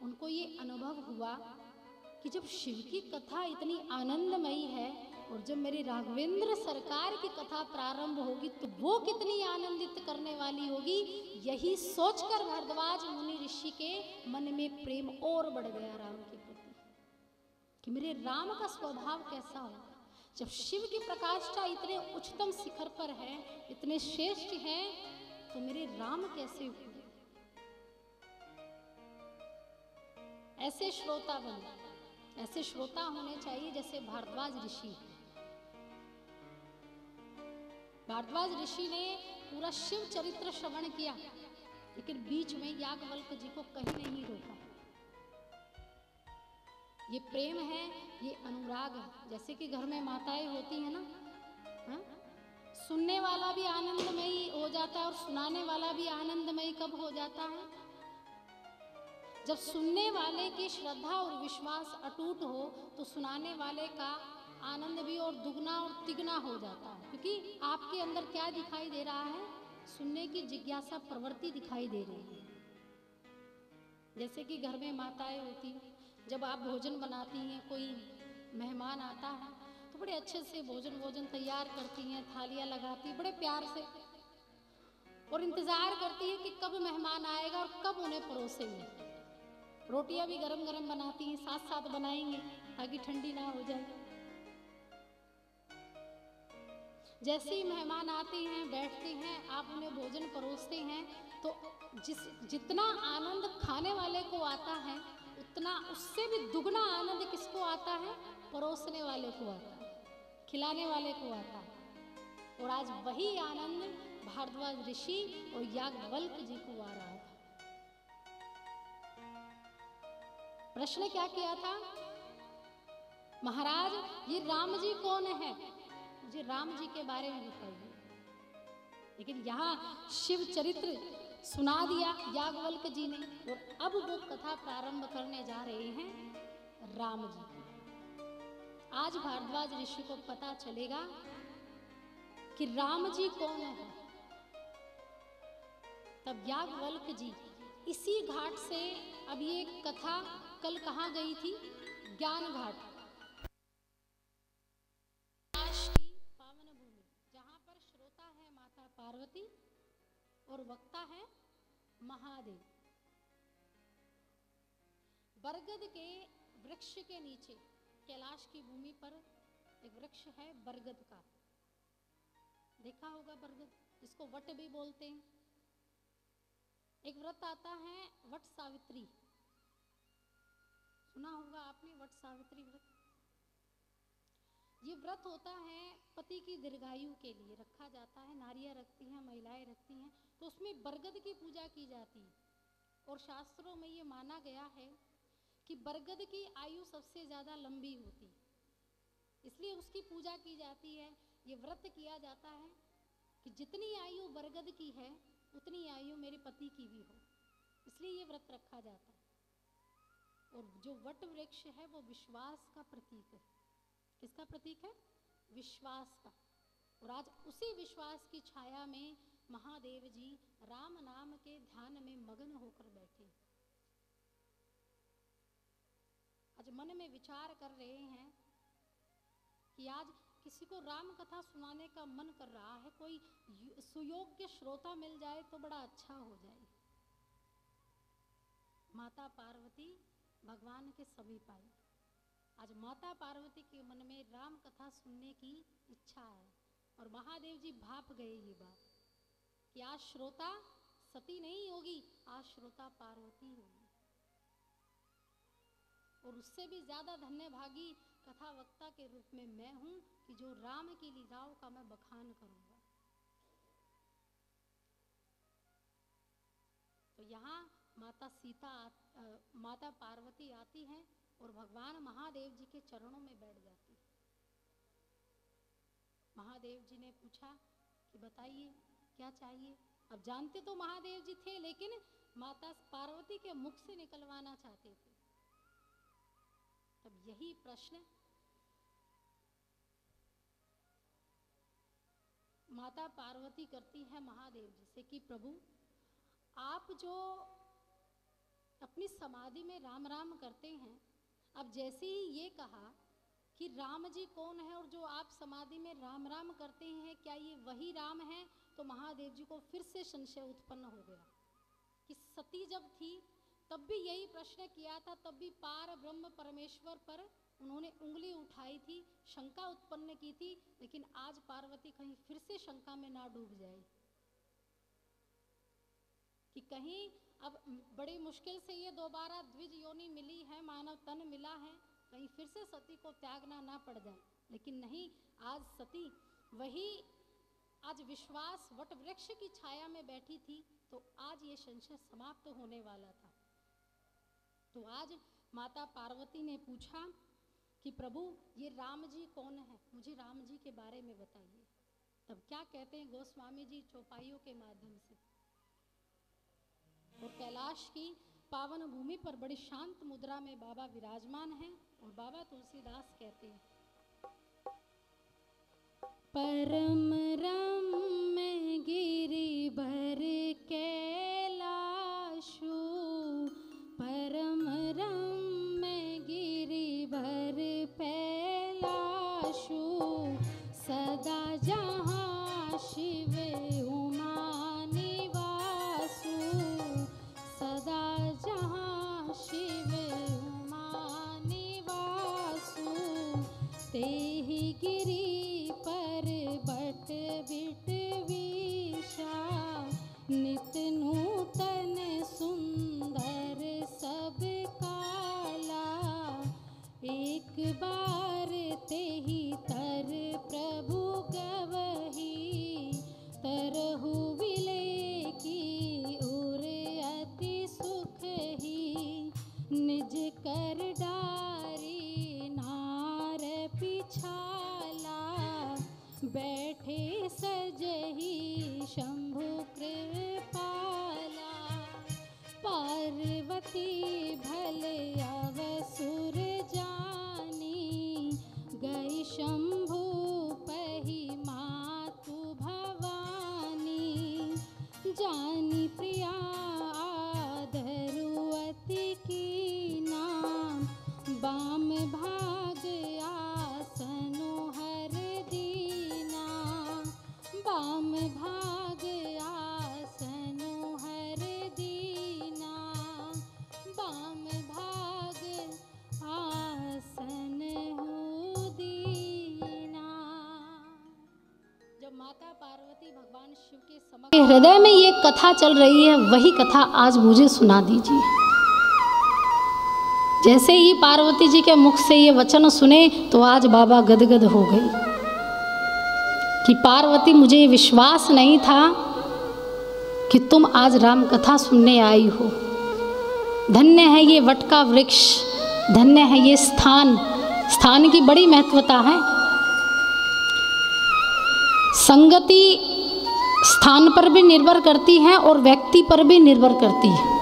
उनको ये अनुभव हुआ कि जब शिव की कथा इतनी आनंदमयी है और जब मेरी राघवेंद्र सरकार की कथा प्रारंभ होगी तो वो कितनी आनंदित करने वाली होगी। यही सोचकर भारद्वाज मुनि ऋषि के मन में प्रेम और बढ़ गया राम के प्रति कि मेरे राम का स्वभाव कैसा होगा। जब शिव की प्रकाष्ठा इतने उच्चतम शिखर पर है, इतने श्रेष्ठ हैं, तो मेरे राम कैसे हुए। ऐसे श्रोता बने, ऐसे श्रोता होने चाहिए जैसे भारद्वाज ऋषि। भारद्वाज ऋषि ने पूरा शिव चरित्र श्रवण किया, लेकिन बीच में याज्ञवल्क्य जी को कहीं नहीं रोका। ये प्रेम है, ये अनुराग है। जैसे कि घर में माताएं होती हैं ना, हा? सुनने वाला भी आनंदमयी हो जाता है और सुनाने वाला भी आनंदमयी कब हो जाता है? जब सुनने वाले की श्रद्धा और विश्वास अटूट हो तो सुनाने वाले का आनंद भी और दुगना और तिगना हो जाता है, क्योंकि आपके अंदर क्या दिखाई दे रहा है? सुनने की जिज्ञासा प्रवृत्ति दिखाई दे रही है। जैसे कि घर में माताएं होती हैं, जब आप भोजन बनाती हैं, कोई मेहमान आता है तो बड़े अच्छे से भोजन तैयार करती हैं, थालियां लगाती हैं बड़े प्यार से और इंतजार करती हैं कि कब मेहमान आएगा और कब उन्हें परोसेंगे। रोटियां भी गरम गरम बनाती हैं, साथ साथ बनाएंगे ताकि ठंडी ना हो जाए। जैसे ही मेहमान आते हैं, बैठते हैं, आप उन्हें भोजन परोसते हैं तो जितना आनंद खाने वाले को आता है उतना उससे भी दुगना आनंद किसको आता है? परोसने वाले को आता है, खिलाने वाले को आता है। और आज वही आनंद भारद्वाज ऋषि और याज्ञवल्क्य जी को आ रहा था। प्रश्न क्या किया था? महाराज, ये राम जी कौन है? मुझे राम जी के बारे में बताइए। लेकिन यहाँ शिव चरित्र सुना दिया याज्ञवल्क्य जी ने और अब वो कथा प्रारंभ करने जा रहे हैं राम जी की। आज भारद्वाज ऋषि को पता चलेगा कि राम जी कौन है। तब याज्ञवल्क्य जी इसी घाट से, अब ये कथा कल कहाँ गई थी? ज्ञान घाट, पावन भूमि, जहां पर श्रोता है माता पार्वती और वक्ता है महादेव। बरगद के वृक्ष के नीचे कैलाश की भूमि पर एक वृक्ष है बरगद का, देखा होगा बरगद, जिसको वट भी बोलते हैं। एक व्रत आता है वट सावित्री, सुना होगा आपने वट सावित्री व्रत। ये व्रत होता है पति की दीर्घायु के लिए रखा जाता है, नारियां रखती हैं, महिलाएं रखती हैं, तो उसमें बरगद की पूजा की जाती है। और शास्त्रों में ये माना गया है कि बरगद की आयु सबसे ज्यादा लंबी होती है, इसलिए उसकी पूजा की जाती है। ये व्रत किया जाता है कि जितनी आयु बरगद की है उतनी आयु मेरे पति की भी हो, इसलिए ये व्रत रखा जाता है। और जो वट वृक्ष है वो विश्वास का प्रतीक है। किसका प्रतीक है? विश्वास का। और आज उसी विश्वास की छाया में महादेव जी राम नाम के ध्यान में मगन होकर बैठे। आज मन में विचार कर रहे हैं कि आज किसी को राम कथा सुनाने का मन कर रहा है, कोई सुयोग्य श्रोता मिल जाए तो बड़ा अच्छा हो जाए। माता पार्वती भगवान के समीप आई। आज माता पार्वती के मन में राम कथा सुनने की इच्छा है और महादेव जी भाप गए ये बात कि आज श्रोता सती नहीं होगी, आज श्रोता पार्वती होगी। और उससे भी ज्यादा धन्यभागी कथा वक्ता के रूप में मैं हूं कि जो राम की लीलाओं का मैं बखान करूंगा। तो यहाँ माता पार्वती आती हैं और भगवान महादेव जी के चरणों में बैठ जाती। महादेव जी ने पूछा कि बताइए क्या चाहिए। अब जानते तो महादेव जी थे, लेकिन माता पार्वती के मुख से निकलवाना चाहते थे। तब यही प्रश्न माता पार्वती करती है महादेव जी से कि प्रभु, आप जो अपनी समाधि में राम राम करते हैं। अब जैसे ही ये कहा कि राम जी कौन है और जो आप समाधि में राम राम करते हैं क्या ये वही राम है, तो महादेव जी को फिर से संशय उत्पन्न हो गया कि सती जब थी तब भी यही प्रश्न किया था, तब भी पार ब्रह्म परमेश्वर पर उन्होंने उंगली उठाई थी, शंका उत्पन्न की थी, लेकिन आज पार्वती कहीं फिर से शंका में ना डूब जाए कि कहीं अब बड़ी मुश्किल से ये दोबारा द्विज योनि मिली है, मानव तन मिला है, कहीं फिर से सती को त्यागना ना पड़ जाए। लेकिन नहीं, आज सती वही आज विश्वास वट वृक्ष की छाया में बैठी थी, तो आज ये संशय समाप्त होने वाला था। तो आज माता पार्वती ने पूछा कि प्रभु ये राम जी कौन है, मुझे राम जी के बारे में बताइए। तब क्या कहते हैं गोस्वामी जी चौपाइयों के माध्यम से, और कैलाश की पावन भूमि पर बड़ी शांत मुद्रा में बाबा विराजमान हैं और बाबा तुलसीदास कहते हैं, परम रम्य गिरिवर कैलाशु, परम रम्य गिरिवर पैलाशु, सदा जहाँ शिव उमा निवासु, सदा जहाँ शिव उमा निवासु, तेहि गिरि पर बट बिट विशा, नित नूतन सुंदर सब काला, एक बार तेहि तर प्रभु गवही, तरहु विले की उर अति सुख ही, निज कर डारी नार पिछाला, बैठे सजही शंभु कृपाला, पार्वती भल अवसुर जानी, गई शंभु पही मातु भवानी, जानी प्रिया आधरु अति कीना, बाम भाग आसनो हर दीना, बाम भाग आसनो हर दीना, बाम भाग आसन हो दीना। जब माता पार्वती भगवान शिव के समक्ष हृदय में ये कथा चल रही है, वही कथा आज मुझे सुना दीजिए। जैसे ही पार्वती जी के मुख से ये वचन सुने तो आज बाबा गदगद हो गई कि पार्वती, मुझे विश्वास नहीं था कि तुम आज राम कथा सुनने आई हो। धन्य है ये वट का वृक्ष, धन्य है ये स्थान, स्थान की बड़ी महत्वता है। संगति स्थान पर भी निर्भर करती है और व्यक्ति पर भी निर्भर करती है।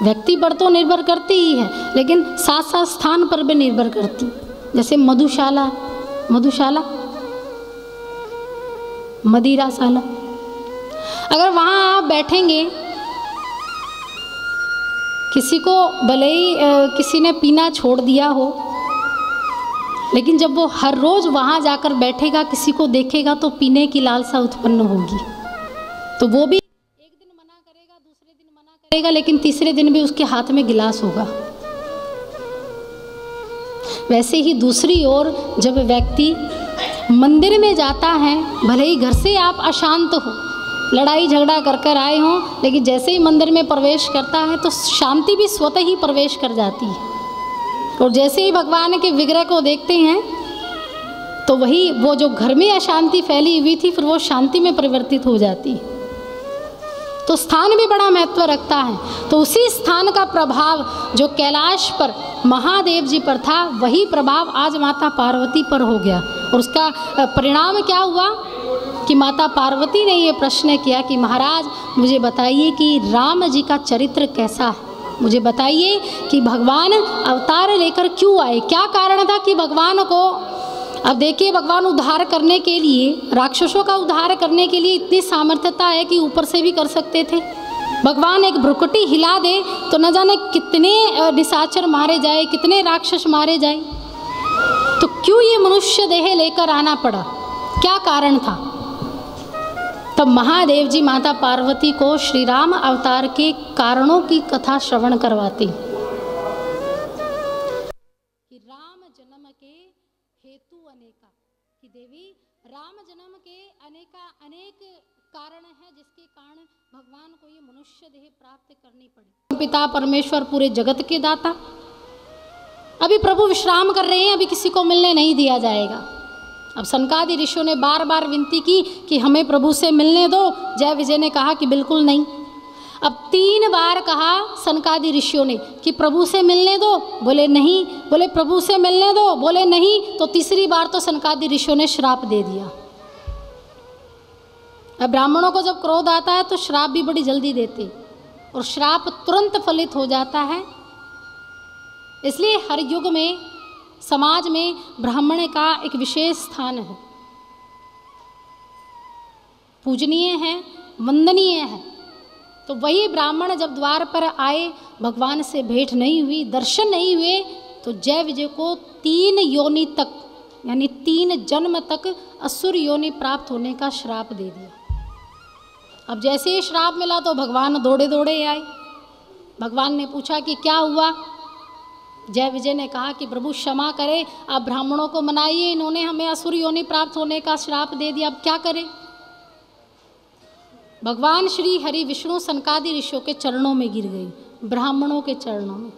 व्यक्ति पर तो निर्भर करती ही है, लेकिन साथ साथ स्थान पर भी निर्भर करती। जैसे मधुशाला, मधुशाला मदिराशाला, अगर वहाँ आप बैठेंगे, किसी को भले ही किसी ने पीना छोड़ दिया हो, लेकिन जब वो हर रोज़ वहाँ जाकर बैठेगा, किसी को देखेगा तो पीने की लालसा उत्पन्न होगी। तो वो भी एक दिन मना करेगा, दूसरे दिन मना करेगा, लेकिन तीसरे दिन भी उसके हाथ में गिलास होगा। वैसे ही दूसरी ओर जब व्यक्ति मंदिर में जाता है, भले ही घर से आप अशांत हो, लड़ाई झगड़ा कर कर आए हों, लेकिन जैसे ही मंदिर में प्रवेश करता है तो शांति भी स्वतः ही प्रवेश कर जाती है। और जैसे ही भगवान के विग्रह को देखते हैं तो वही वो जो घर में अशांति फैली हुई थी, फिर वो शांति में परिवर्तित हो जाती है। तो स्थान भी बड़ा महत्व रखता है। तो उसी स्थान का प्रभाव जो कैलाश पर महादेव जी पर था, वही प्रभाव आज माता पार्वती पर हो गया। और उसका परिणाम क्या हुआ कि माता पार्वती ने ये प्रश्न किया कि महाराज मुझे बताइए कि राम जी का चरित्र कैसा है, मुझे बताइए कि भगवान अवतार लेकर क्यों आए, क्या कारण था कि भगवान को, अब देखिए भगवान उद्धार करने के लिए, राक्षसों का उद्धार करने के लिए इतनी सामर्थ्यता है कि ऊपर से भी कर सकते थे, भगवान एक भ्रुकुटी हिला दे तो न जाने कितने निशाचर मारे जाए, कितने राक्षस मारे जाए। तो क्यों ये मनुष्य देह लेकर आना पड़ा, क्या कारण था? तब महादेव जी माता पार्वती को श्री राम अवतार के कारणों की कथा श्रवण करवाती कि राम जन्म के हेतु अनेका, कि देवी राम जन्म के अनेक कारण हैं जिसके कारण भगवान को ये मनुष्य देह प्राप्त करनी पड़ी। पिता परमेश्वर पूरे जगत के दाता, अभी प्रभु विश्राम कर रहे हैं, अभी किसी को मिलने नहीं दिया जाएगा। अब सनकादि ऋषियों ने बार बार विनती की कि हमें प्रभु से मिलने दो। जय विजय ने कहा कि बिल्कुल नहीं। अब 3 बार कहा सनकादि ऋषियों ने कि प्रभु से मिलने दो, बोले नहीं। बोले प्रभु से मिलने दो, बोले नहीं। तो तीसरी बार तो सनकादि ऋषियों ने श्राप दे दिया। अब ब्राह्मणों को जब क्रोध आता है तो श्राप भी बड़ी जल्दी देते, और श्राप तुरंत फलित हो जाता है। इसलिए हर युग में समाज में ब्राह्मण का एक विशेष स्थान है, पूजनीय है, वंदनीय है। तो वही ब्राह्मण जब द्वार पर आए, भगवान से भेंट नहीं हुई, दर्शन नहीं हुए, तो जय विजय को 3 योनि तक, यानी 3 जन्म तक असुर योनि प्राप्त होने का श्राप दे दिया। अब जैसे ही श्राप मिला तो भगवान दौड़े दौड़े आए। भगवान ने पूछा कि क्या हुआ? जय विजय ने कहा कि प्रभु क्षमा करें, आप ब्राह्मणों को मनाइए, इन्होंने हमें असुर योनि प्राप्त होने का श्राप दे दिया, अब क्या करें? भगवान श्री हरि विष्णु सनकादि ऋषियों के चरणों में गिर गई, ब्राह्मणों के चरणों में।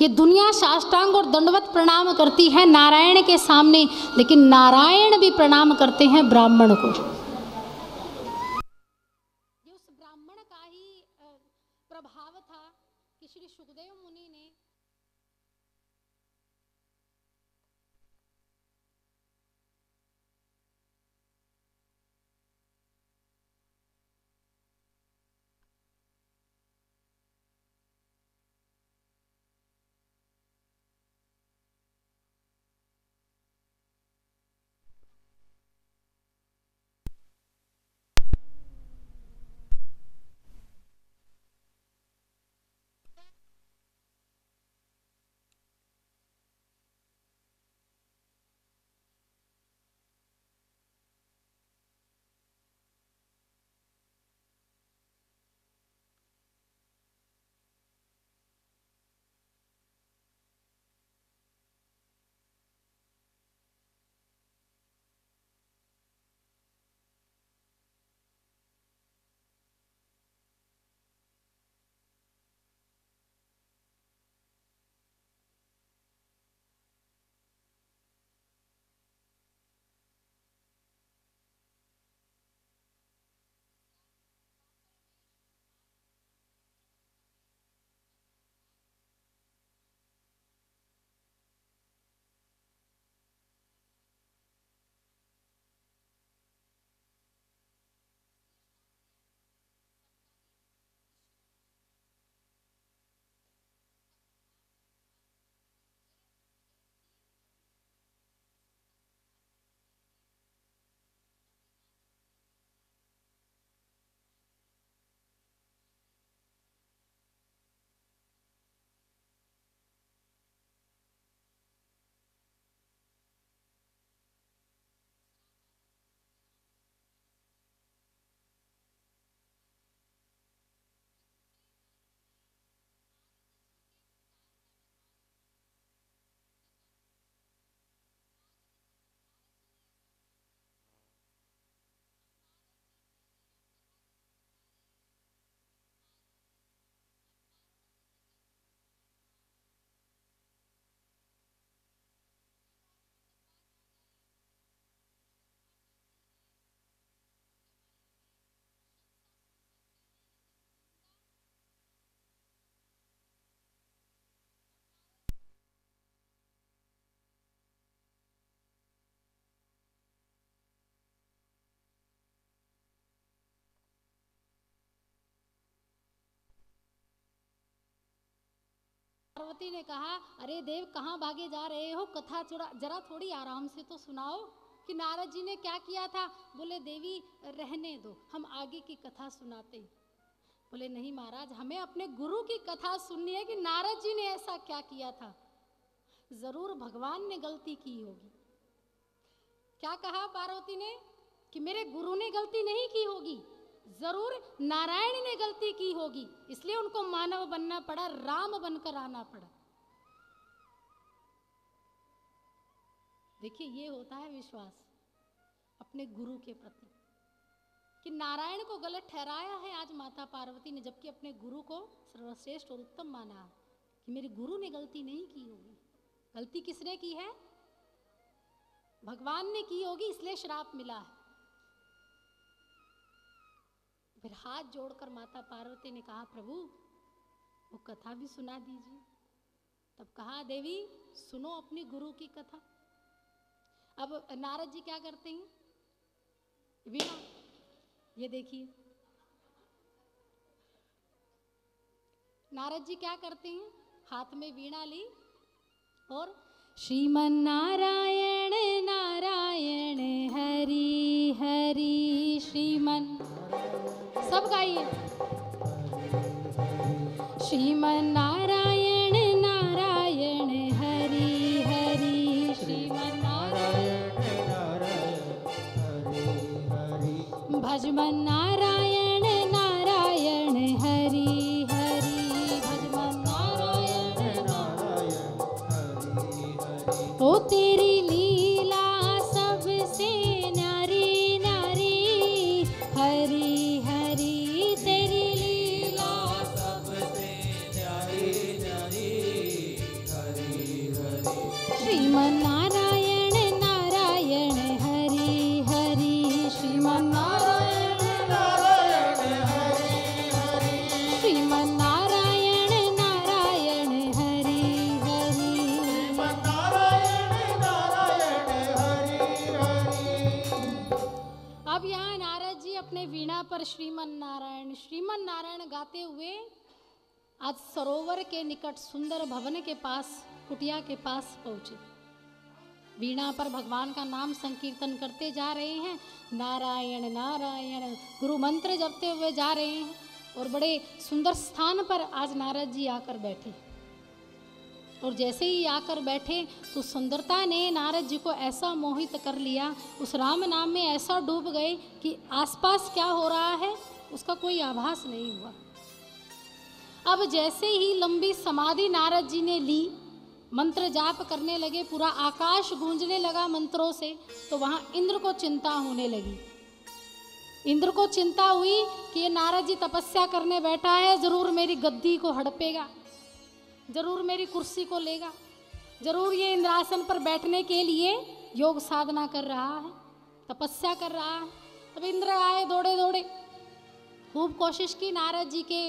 ये दुनिया साष्टांग और दंडवत प्रणाम करती है नारायण के सामने, लेकिन नारायण भी प्रणाम करते हैं ब्राह्मण को। ये उस ब्राह्मण का ही प्रभाव था कि श्री सुखदेव मुनि ने पार्वती ने कहा, अरे देव कहाँ भागे जा रहे हो, कथा जरा थोड़ी आराम से तो सुनाओ कि नारद जी ने क्या किया था। बोले देवी रहने दो, हम आगे की कथा सुनाते। बोले नहीं महाराज, हमें अपने गुरु की कथा सुननी है कि नारद जी ने ऐसा क्या किया था। जरूर भगवान ने गलती की होगी। क्या कहा पार्वती ने कि मेरे गुरु ने गलती नहीं की होगी, जरूर नारायण ने गलती की होगी, इसलिए उनको मानव बनना पड़ा, राम बनकर आना पड़ा। देखिए ये होता है विश्वास अपने गुरु के प्रति, कि नारायण को गलत ठहराया है आज माता पार्वती ने, जबकि अपने गुरु को सर्वश्रेष्ठ और उत्तम माना है, कि मेरे गुरु ने गलती नहीं की होगी। गलती किसने की है? भगवान ने की होगी, इसलिए श्राप मिला है। फिर हाथ जोड़कर माता पार्वती ने कहा प्रभु वो कथा भी सुना दीजिए। तब कहा देवी सुनो अपनी गुरु की कथा। अब नारद जी क्या करते हैं? वीणा, ये देखिए नारद जी क्या करते हैं, हाथ में वीणा ली और श्रीमन नारायण नारायण हरि हरि श्रीमन, सब गाइए, श्रीमन नारायण नारायण हरि हरि श्रीमन नारायण हरि हरि भजमन नारायण नारायण हरि हरि भजमन नारायण नारायण हरि हरि। ओ तेरी लीला सबसे न्यारी न्यारी हरि हरि, तेरी लीला सबसे न्यारी न्यारी हरि हरि श्रीमन नारायण नारायण हरि हरि श्रीमन नारायण नारायण हरि हरि श्रीमन नारायण नारायण हरि हरि श्रीमन नारायण नारायण हरि हरि। अब यहाँ नारद जी अपने वीणा पर श्रीमन नारायण गाते हुए आज सरोवर के निकट सुंदर भवन के पास, कुटिया के पास पहुंचे। वीणा पर भगवान का नाम संकीर्तन करते जा रहे हैं, नारायण नारायण गुरु मंत्र जपते हुए जा रहे हैं। और बड़े सुंदर स्थान पर आज नारद जी आकर बैठे, और जैसे ही आकर बैठे तो सुंदरता ने नारद जी को ऐसा मोहित कर लिया, उस राम नाम में ऐसा डूब गए कि आसपास क्या हो रहा है उसका कोई आभास नहीं हुआ। अब जैसे ही लंबी समाधि नारद जी ने ली, मंत्र जाप करने लगे, पूरा आकाश गूंजने लगा मंत्रों से, तो वहाँ इंद्र को चिंता होने लगी। इंद्र को चिंता हुई कि ये नारद जी तपस्या करने बैठा है, जरूर मेरी गद्दी को हड़पेगा, जरूर मेरी कुर्सी को लेगा, जरूर ये इंद्रासन पर बैठने के लिए योग साधना कर रहा है, तपस्या कर रहा है। अब इंद्र आए दौड़े दौड़े, खूब कोशिश की नारद जी के